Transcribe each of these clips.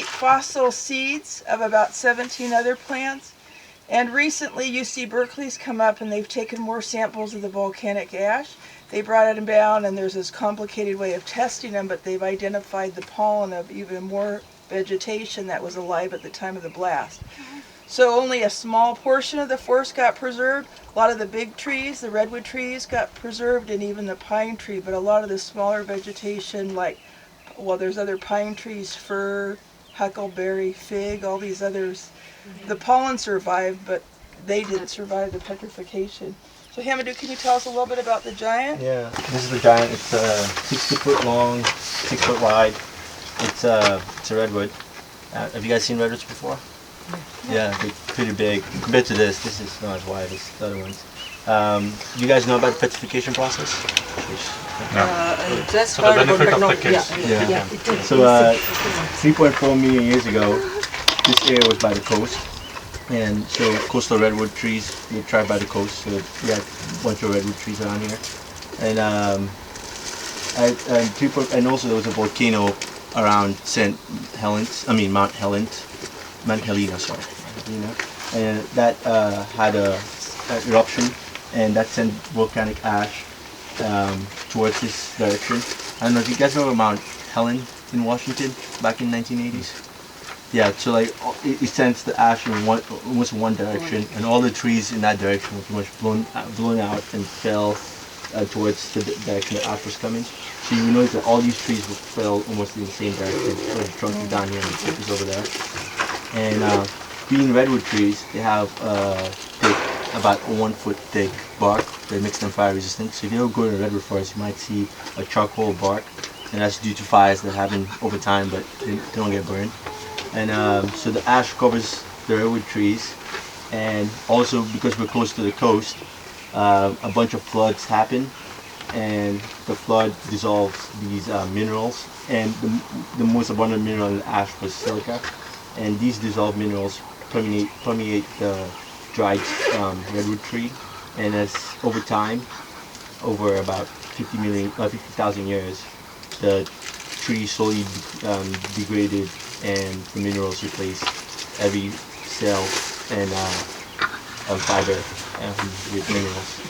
fossil seeds of about 17 other plants. And recently UC Berkeley's come up and they've taken more samples of the volcanic ash. They brought them down and there's this complicated way of testing them, but they've identified the pollen of even more vegetation that was alive at the time of the blast. So only a small portion of the forest got preserved. A lot of the big trees, the redwood trees, got preserved, and even the pine tree. But a lot of the smaller vegetation, like, well, there's other pine trees, fir, huckleberry, fig, all these others. The pollen survived, but they didn't survive the petrification. So Hamadou, can you tell us a little bit about the giant? Yeah, this is the giant. It's 60 foot long, 6 foot wide. It's a redwood. Have you guys seen redwoods before? Yeah, they're pretty big. Compared to this is not as wide as the other ones. You guys know about the petrification process? Just So the benefit of the kids. So 3.4 million years ago, this area was by the coast. And so coastal redwood trees were tried by the coast. So we had a bunch of redwood trees around here. And and also there was a volcano around Mount Helena, sorry. And that had a eruption, and that sent volcanic ash towards this direction. I don't know if you guys know Mount Helen in Washington back in 1980s. Yeah, so like it sends the ash in almost one direction, and all the trees in that direction were pretty much blown out and fell towards the direction the ash was coming. So you notice that all these trees fell almost in the same direction. So the trunk is down here and the tip is over there. And being redwood trees, they have about 1 foot thick bark that makes them fire resistant. So if you ever go to a redwood forest, you might see a charcoal bark, and that's due to fires that happen over time, but they don't get burned. And so the ash covers the redwood trees, and also because we're close to the coast, a bunch of floods happen, and the flood dissolves these minerals, and the most abundant mineral in the ash was silica, and these dissolved minerals permeate the dried redwood tree, and as over time, over about 50,000 years, the tree slowly degraded, and the minerals replaced every cell and fiber with minerals.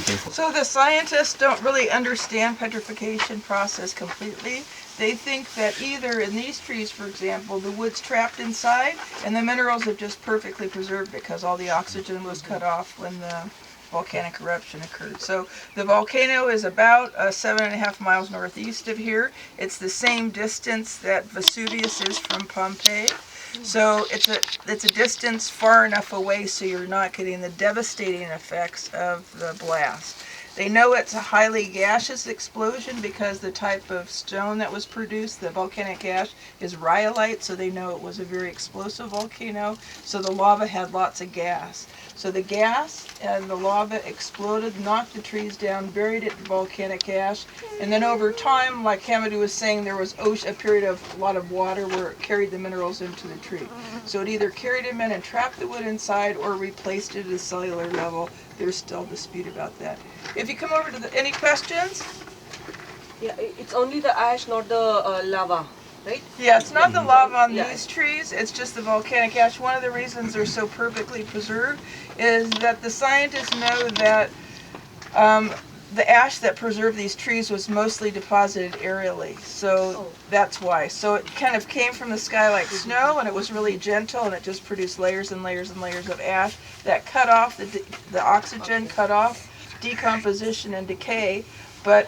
And so the scientists don't really understand petrification process completely. They think that either in these trees, for example, the wood's trapped inside and the minerals have just perfectly preserved because all the oxygen was cut off when the volcanic eruption occurred. So the volcano is about 7.5 miles northeast of here. It's the same distance that Vesuvius is from Pompeii. So it's a distance far enough away so you're not getting the devastating effects of the blast. They know it's a highly gaseous explosion because the type of stone that was produced, the volcanic ash, is rhyolite, so they know it was a very explosive volcano. So the lava had lots of gas. So the gas and the lava exploded, knocked the trees down, buried it in volcanic ash, and then over time, like Hamadou was saying, there was a period of a lot of water where it carried the minerals into the tree. So it either carried them in and trapped the wood inside or replaced it at a cellular level. There's still dispute about that. If you come over to any questions? Yeah, it's only the ash, not the lava, right? Yeah, it's not the lava on these trees, it's just the volcanic ash. One of the reasons they're so perfectly preserved is that the scientists know that the ash that preserved these trees was mostly deposited aerially, so that's why. So it kind of came from the sky like snow, and it was really gentle, and it just produced layers and layers and layers of ash that cut off the oxygen, cut off decomposition and decay, but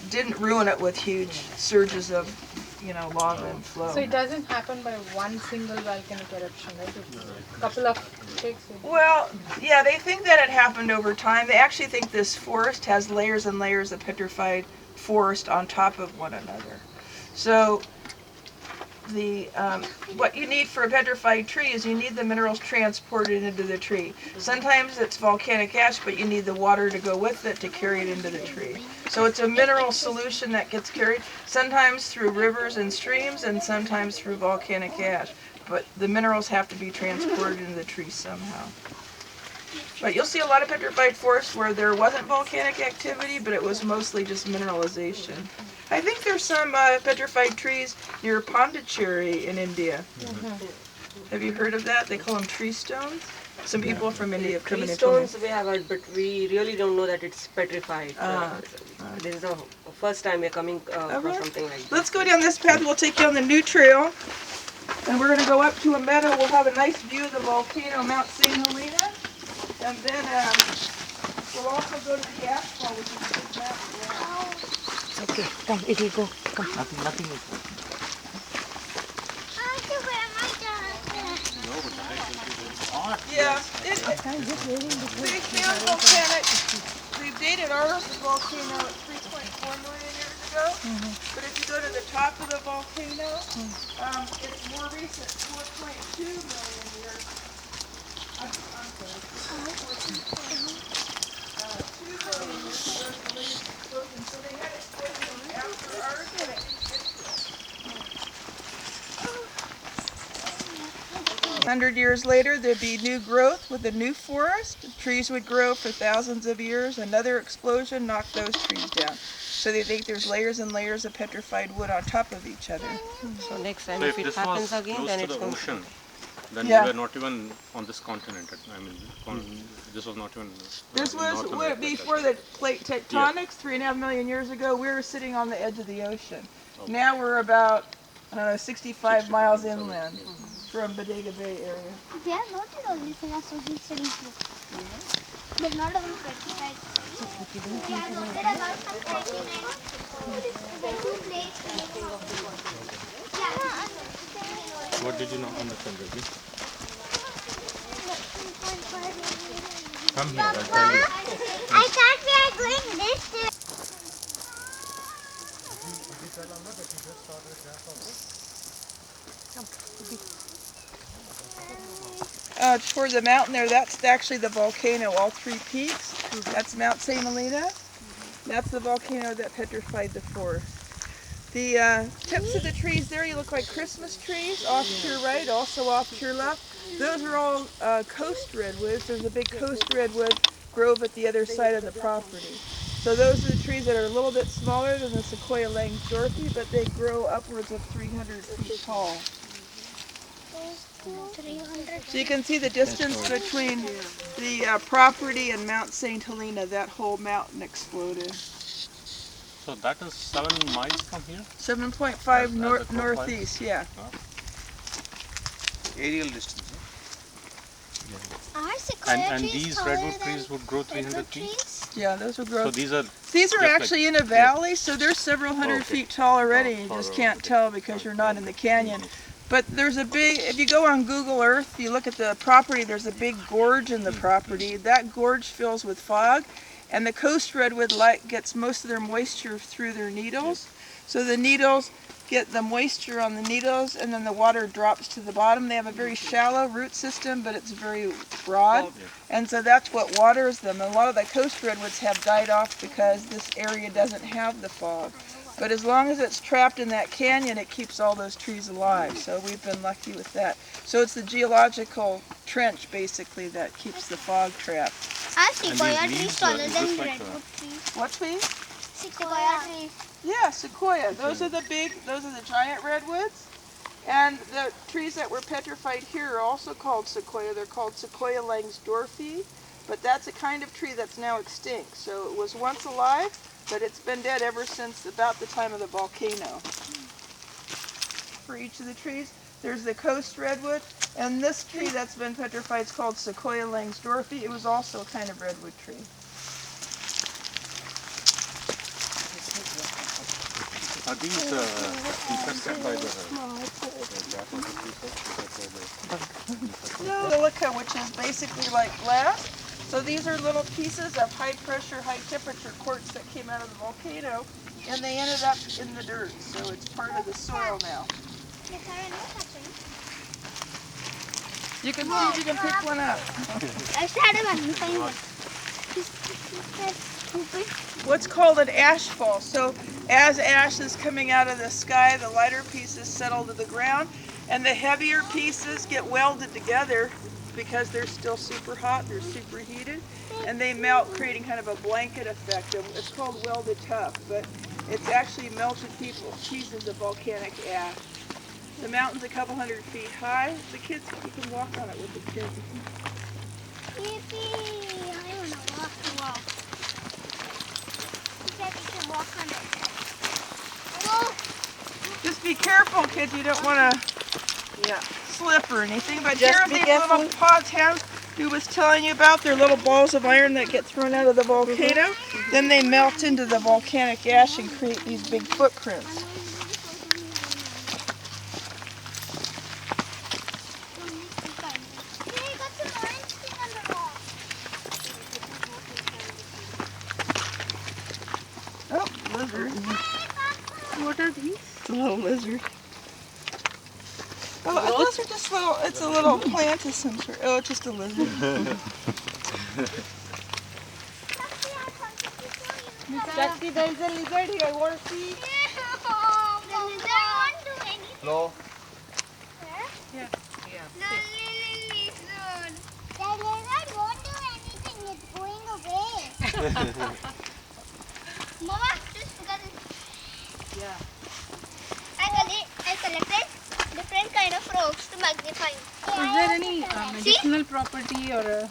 didn't ruin it with huge surges of lava and flow. So it doesn't happen by one single volcanic eruption, right? It's a couple of takes. Well, yeah, they think that it happened over time. They actually think this forest has layers and layers of petrified forest on top of one another. So what you need for a petrified tree is you need the minerals transported into the tree. Sometimes it's volcanic ash, but you need the water to go with it to carry it into the tree. So it's a mineral solution that gets carried, sometimes through rivers and streams, and sometimes through volcanic ash. But the minerals have to be transported into the tree somehow. But you'll see a lot of petrified forests where there wasn't volcanic activity, but it was mostly just mineralization. I think there's some petrified trees near Pondicherry in India. Have you heard of that? They call them tree stones. Some people from India have come Tree in and told me. stones we have heard, but we really don't know that it's petrified. This is the first time we're coming across right. something like that. Let's go down this path. We'll take you on the new trail. And we're going to go up to a meadow. We'll have a nice view of the volcano, Mount St. Helena. And then we'll also go to the gas fall, which is a big mountain. Okay, come, it will go. Come. Nothing. Yeah, they found volcanic. They've dated our volcano at 3.4 million years ago. But if you go to the top of the volcano, it's more recent, 4.2 million years. I'm sorry. 2 million years ago, the latest explosion. So they had explosions after ours. 100 years later, there'd be new growth with a new forest. The trees would grow for thousands of years. Another explosion knocked those trees down. So they think there's layers and layers of petrified wood on top of each other. So next time So if it this happens was again, close then to it's the going ocean, then Yeah. we were not even on this continent. I mean, this was not even. This in was North America at that before time. the plate tectonics, 3.5 million years ago. We were sitting on the edge of the ocean. Now we're about 65 miles inland from Bodega Bay area. They are not in all these fossil studies book. But not about petrified. They are noted about some 99. What did you know understand, Ravi? Come here, I'll tell you. I thought we are going this way. Toward the mountain there, that's actually the volcano, all three peaks. That's Mount St. Helena. That's the volcano that petrified the forest. The tips of the trees there, you look like Christmas trees, off to your right, also off to your left. Those are all coast redwoods. There's a big coast redwood grove at the other side of the property. So those are the trees that are a little bit smaller than the Sequoia Langsdorffii, but they grow upwards of 300 feet tall. 300. So you can see the distance between the property and Mount St. Helena. That whole mountain exploded. So that is 7 miles from here. 7.5 As a northeast, yeah. Aerial distance. Are sequoia And trees these taller redwood than trees would grow 300 redwood feet. trees? Yeah, those will grow. So these are These are just like- actually in a valley, so they're several hundred Okay. feet tall already. You Oh, just oh, can't okay. tell because you're not in the canyon. But there's a big, if you go on Google Earth, you look at the property, there's a big gorge in the property. That gorge fills with fog, and the coast redwood gets most of their moisture through their needles. So the needles get the moisture on the needles, and then the water drops to the bottom. They have a very shallow root system, but it's very broad, and so that's what waters them. A lot of the coast redwoods have died off because this area doesn't have the fog. But as long as it's trapped in that canyon, it keeps all those trees alive. So we've been lucky with that. So it's the geological trench, basically, that keeps the fog trapped. Are sequoia leaves trees are taller just than like redwood trees? What trees? Sequoia trees. Yeah, sequoia. Those are the giant redwoods. And the trees that were petrified here are also called sequoia. They're called Sequoia Langsdorffii. But that's a kind of tree that's now extinct. So it was once alive, but it's been dead ever since about the time of the volcano. For each of the trees, there's the coast redwood, and this tree that's been petrified is called Sequoia Langsdorffii. It was also a kind of redwood tree. Are these infested by the Silica, which is basically like glass. So these are little pieces of high pressure, high temperature quartz that came out of the volcano, and they ended up in the dirt. So it's part of the soil now. You can see if you can pick one up. I started magnifying one. What's called an ash fall. So as ash is coming out of the sky, the lighter pieces settle to the ground, and the heavier pieces get welded together because they're still super hot, they're super heated, and they melt, creating kind of a blanket effect. It's called welded tuff, but it's actually melted pieces of volcanic ash. The mountain's a couple hundred feet high. The kids, you can walk on it with the kids. Yippee! I want to walk. He said we can walk on it. Hello? Just be careful, kids. You don't want to slip or anything. But Just here are be these careful. little pods who was telling you about. They're little balls of iron that get thrown out of the volcano. Then they melt into the volcanic ash and create these big footprints. Hey, got some orange thing on the rock. Oh, lizard. What are these? It's a little lizard. Oh, those are just little, it's a little plant of some sort. Oh, it's just a lizard. Shakti, there is a lizard here. I want to see. The lizard won't do anything. No. Yeah. Lizard. The lizard won't do anything. It's going away. Mama, just look at it. Yeah. I collected different kind of rocks to magnify. Is there any medicinal property or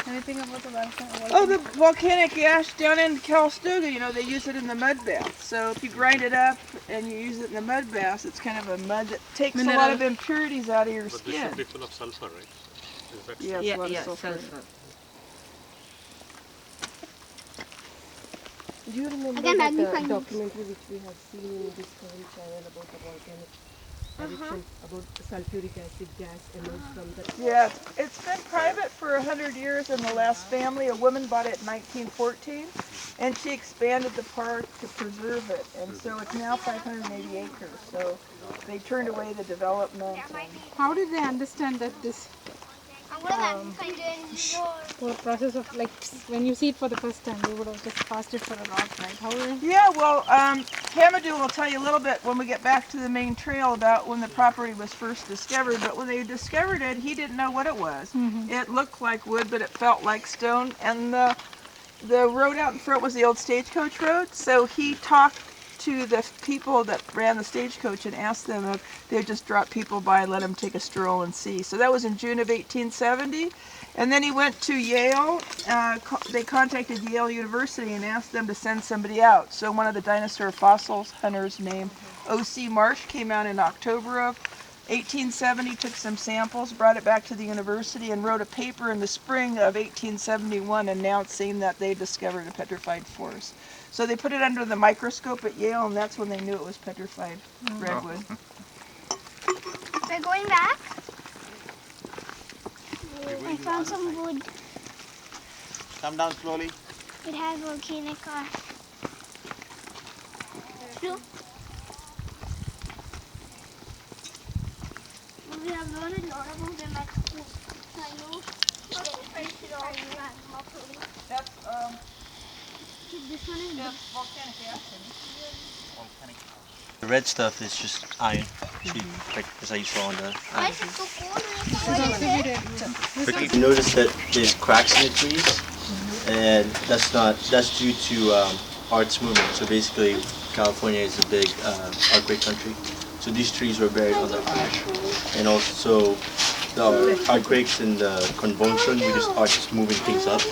anything about the volcano? Oh, the volcanic ash down in Calistoga, you know, they use it in the mud bath. So if you grind it up and you use it in the mud bath, it's kind of a mud that takes a lot of impurities out of your But this skin. should be full of sulfur, right? Is that Yeah, Yeah, a lot of yeah, sulfur. sulfur. Do you remember Again, that magnifying documentary which we have seen in Discovery Channel about the volcanic eruption, about the sulfuric acid gas emerged from the... Yeah, it's been private for 100 years, and the last family, a woman bought it in 1914, and she expanded the park to preserve it, and so it's now 580 acres. So they turned away the development. How did they understand that this I'm gonna magnify it more. whole process of, like, when you see it for the first time, they would have just passed it for a rock, right? How will Yeah, well, Hamadou will tell you a little bit when we get back to the main trail about when the property was first discovered. But when they discovered it, he didn't know what it was. It looked like wood, but it felt like stone. And the road out in front was the old stagecoach road. So he talked to the people that ran the stagecoach and asked them if they would just drop people by and let them take a stroll and see. So that was in June of 1870. And then he went to Yale. They contacted Yale University and asked them to send somebody out. So one of the dinosaur fossils hunters named O.C. Marsh came out in October of 1870, took some samples, brought it back to the university, and wrote a paper in the spring of 1871 announcing that they discovered a petrified forest. So they put it under the microscope at Yale, and that's when they knew it was petrified redwood. We're going back. I found some wood. Come down slowly. It has volcanic ash. Look. We have learned a lot about them at school. I know. That's This one is volcanic acid. The red stuff is just iron. Like as I saw on the. Why is it so cold? But you notice that there's cracks in the trees, and that's due to Earth's movement. So basically, California is a big earthquake country. So these trees were buried under ash, and also the earthquakes and the convulsion, we just are just moving things up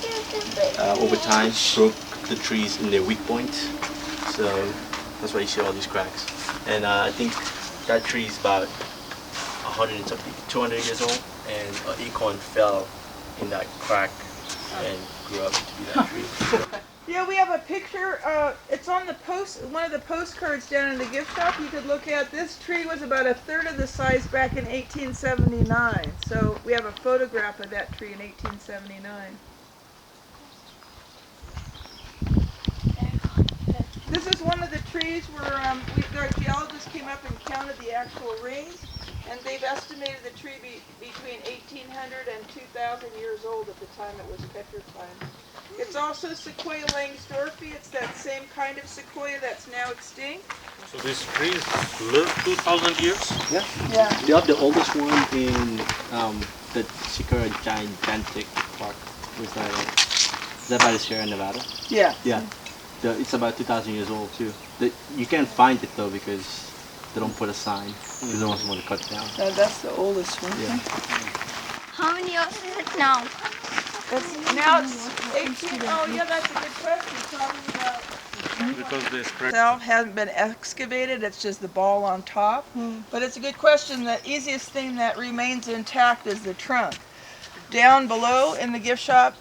over time, broke the trees in their weak point. So that's why you see all these cracks. And I think that tree is about 100 and something, 200 years old, and an acorn fell in that crack and grew up to be that tree. Yeah, we have a picture. It's on the one of the postcards down in the gift shop. You could look at. This tree was about a third of the size back in 1879. So we have a photograph of that tree in 1879. This is one of the trees where the geologist came up and counted the actual rings. And they've estimated the tree between 1800 and 2000 years old at the time it was petrified. It's also Sequoia langsdorffii. It's that same kind of sequoia that's now extinct. So these trees live 2,000 years? Yeah. Yeah. They have the oldest one in the Sequoia Gigantic Park. Is that by the Sierra Nevada? Yeah. Yeah. It's about 2,000 years old too. You can't find it though because they don't put a sign. Because they don't want to cut it down. That's the oldest one. Yeah. How many years is it now? Now it's 18. Oh yeah, that's a good question. Probably about. Because they spread. Itself hasn't been excavated. It's just the ball on top. But it's a good question. The easiest thing that remains intact is the trunk. Down below in the gift shop,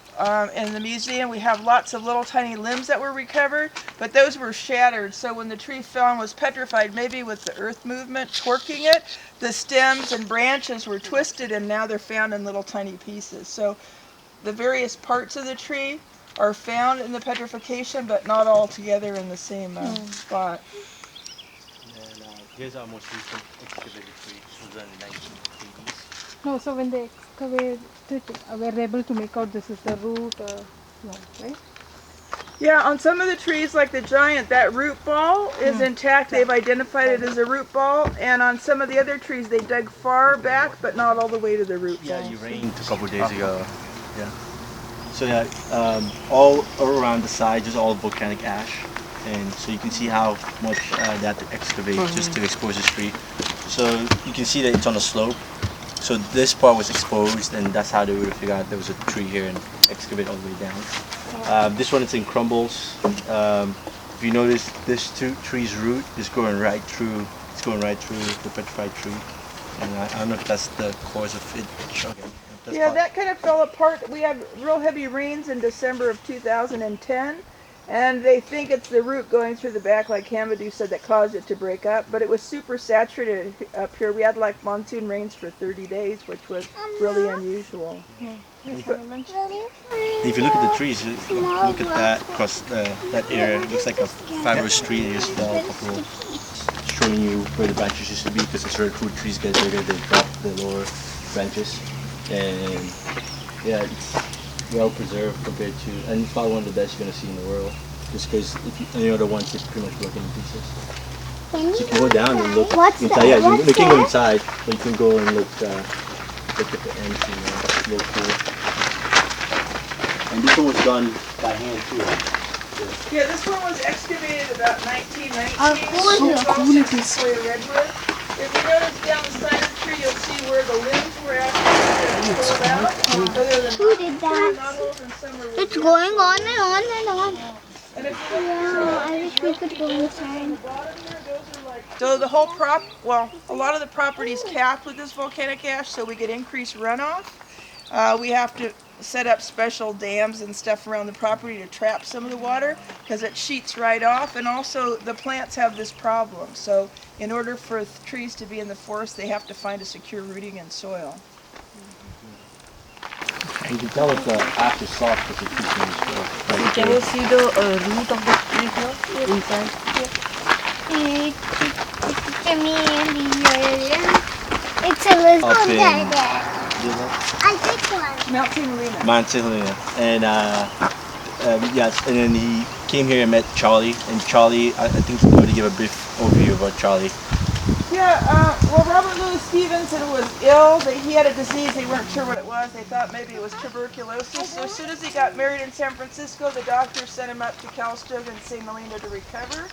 in the museum, we have lots of little tiny limbs that were recovered, but those were shattered. So when the tree fell and was petrified, maybe with the earth movement torquing it, the stems and branches were twisted and now they're found in little tiny pieces. So the various parts of the tree are found in the petrification, but not all together in the same spot. And here's our most recent excavated tree. This was done in the 1980s. No, so when they excavated it, were they able to make out this is the root or no, right? Yeah, on some of the trees, like the giant, that root ball is intact. They've identified it as a root ball. And on some of the other trees, they dug far back, but not all the way to the root ball. Yeah, you rained a couple of days ago. Yeah. So yeah, all around the sides is all volcanic ash, and so you can see how much they had to excavate just to expose this tree. So you can see that it's on a slope. So this part was exposed, and that's how they would have figured out there was a tree here and excavate all the way down. This one is in crumbles. If you notice, this tree's root is going right through. It's going right through the petrified tree, and I don't know if that's the cause of it chugging. Yeah, that kind of fell apart. We had real heavy rains in December of 2010, and they think it's the root going through the back, like Hamadou said, that caused it to break up. But it was super saturated up here. We had like monsoon rains for 30 days, which was really unusual. If you look at the trees, look at that across that area. It looks like a fibrous tree that just fell apart. Showing you where the branches used to be, because as fruit trees get bigger, they drop the lower branches. And yeah, it's well preserved compared to, and it's probably one of the best you're going to see in the world. Just because any other ones, it's pretty much broken in pieces. So you can go down and look inside. Yeah, you can go inside, but you can go and look at the ends and look cool. And this one was done by hand too. Yeah, this one was excavated about 1919. How cool it is. Redwood. If you notice down the side of the tree, you'll see where the limbs were actually pulled out. Who did that? It's going on and on and on. And if you Yeah, I wish we could go inside. So the whole a lot of the property is capped with this volcanic ash, so we get increased runoff. We have to set up special dams and stuff around the property to trap some of the water because it sheets right off, and also the plants have this problem. So in order for trees to be in the forest, they have to find a secure rooting in soil. And you can tell it's after soft because it keeps in the soil. Can you see the root of the tree here inside? It's a little Up in- there. I'll take one. Mount St. Helena. Mount St. Helena. And yes, and then he came here and met Charlie. And Charlie, I think you want to give a brief overview about Charlie. Yeah, well, Robert Louis Stevenson was ill. He had a disease. They weren't sure what it was. They thought maybe it was tuberculosis. So as soon as he got married in San Francisco, the doctor sent him up to Calistoga and St. Helena to recover.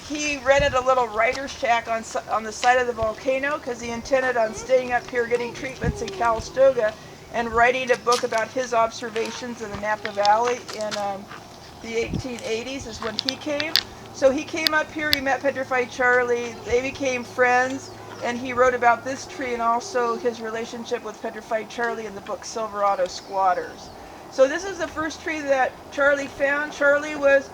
He rented a little writer's shack on the side of the volcano because he intended on staying up here getting treatments in Calistoga and writing a book about his observations in the Napa Valley in the 1880s is when he came. So he came up here, he met Petrified Charlie, they became friends, and he wrote about this tree and also his relationship with Petrified Charlie in the book Silverado Squatters. So this is the first tree that Charlie found. Charlie was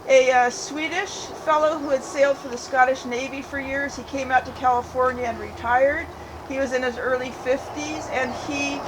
a Swedish fellow who had sailed for the Scottish Navy for years. He came out to California and retired. He was in his early 50s, and he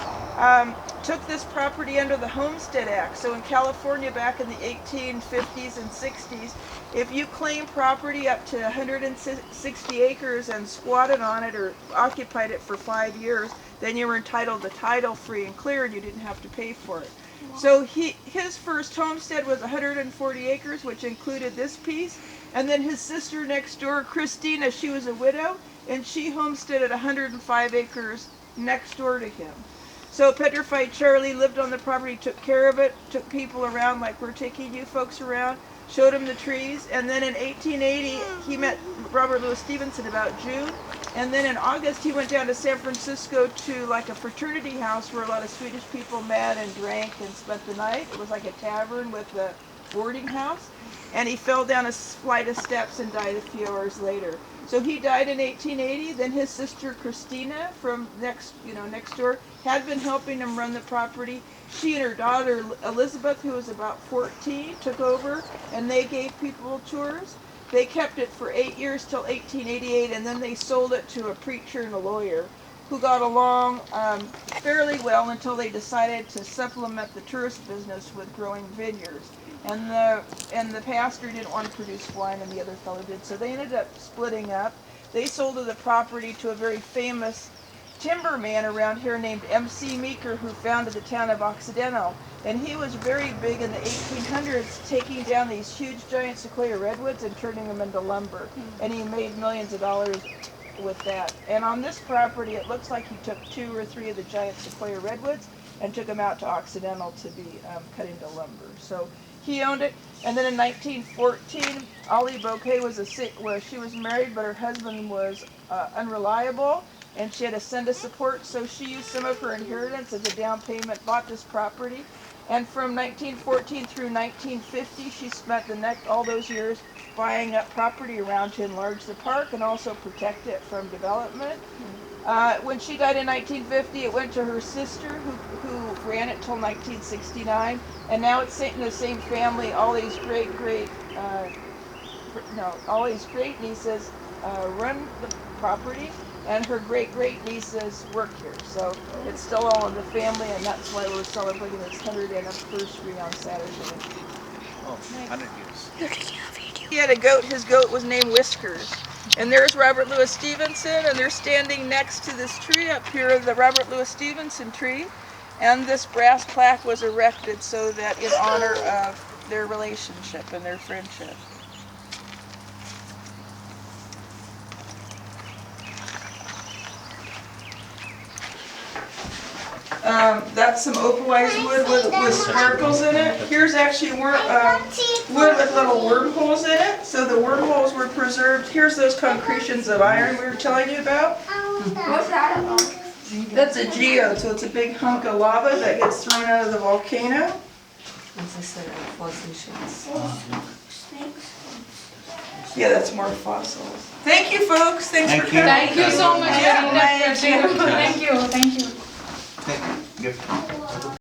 took this property under the Homestead Act. So in California back in the 1850s and 60s, if you claimed property up to 160 acres and squatted on it or occupied it for 5 years, then you were entitled to title free and clear and you didn't have to pay for it. So his first homestead was 140 acres, which included this piece. And then his sister next door, Christina, she was a widow, and she homesteaded 105 acres next door to him. So Petrified Charlie lived on the property, took care of it, took people around like we're taking you folks around, showed him the trees, and then in 1880 he met Robert Louis Stevenson about June, and then in August he went down to San Francisco to like a fraternity house where a lot of Swedish people met and drank and spent the night. It was like a tavern with a boarding house, and he fell down a flight of steps and died a few hours later. So he died in 1880. Then his sister Christina from next door had been helping him run the property. She and her daughter Elizabeth, who was about 14, took over, and they gave people tours. They kept it for 8 years till 1888, and then they sold it to a preacher and a lawyer who got along fairly well until they decided to supplement the tourist business with growing vineyards. And the pastor didn't want to produce wine, and the other fellow did, so they ended up splitting up. They sold the property to a very famous timberman around here named M.C. Meeker, who founded the town of Occidental. And he was very big in the 1800s, taking down these huge giant sequoia redwoods and turning them into lumber. And he made millions of dollars with that. And on this property, it looks like he took 2 or 3 of the giant sequoia redwoods and took them out to Occidental to be cut into lumber. So he owned it. And then in 1914, Ollie Bouquet she was married, but her husband was unreliable, and she had to send a support, so she used some of her inheritance as a down payment, bought this property. And from 1914 through 1950, she spent all those years buying up property around to enlarge the park and also protect it from development. When she died in 1950, it went to her sister, who ran it till 1969, and now it's in the same family. Ollie's great nieces run the property, and her great nieces work here. So it's still all in the family, and that's why we're celebrating this 100th anniversary on Saturday. Oh, 100 years. He had a goat. His goat was named Whiskers. And there's Robert Louis Stevenson, and they're standing next to this tree up here, the Robert Louis Stevenson tree. And this brass plaque was erected so that in honor of their relationship and their friendship. That's some opalized wood with sparkles in it. Here's actually wood with little wormholes in it. So the wormholes were preserved. Here's those concretions of iron we were telling you about. What's that about? That's a geode, so it's a big hunk of lava that gets thrown out of the volcano. Yeah, that's more fossils. Thank you, folks. Thanks for coming. Thank you so much. Yeah. Thank you. Gift.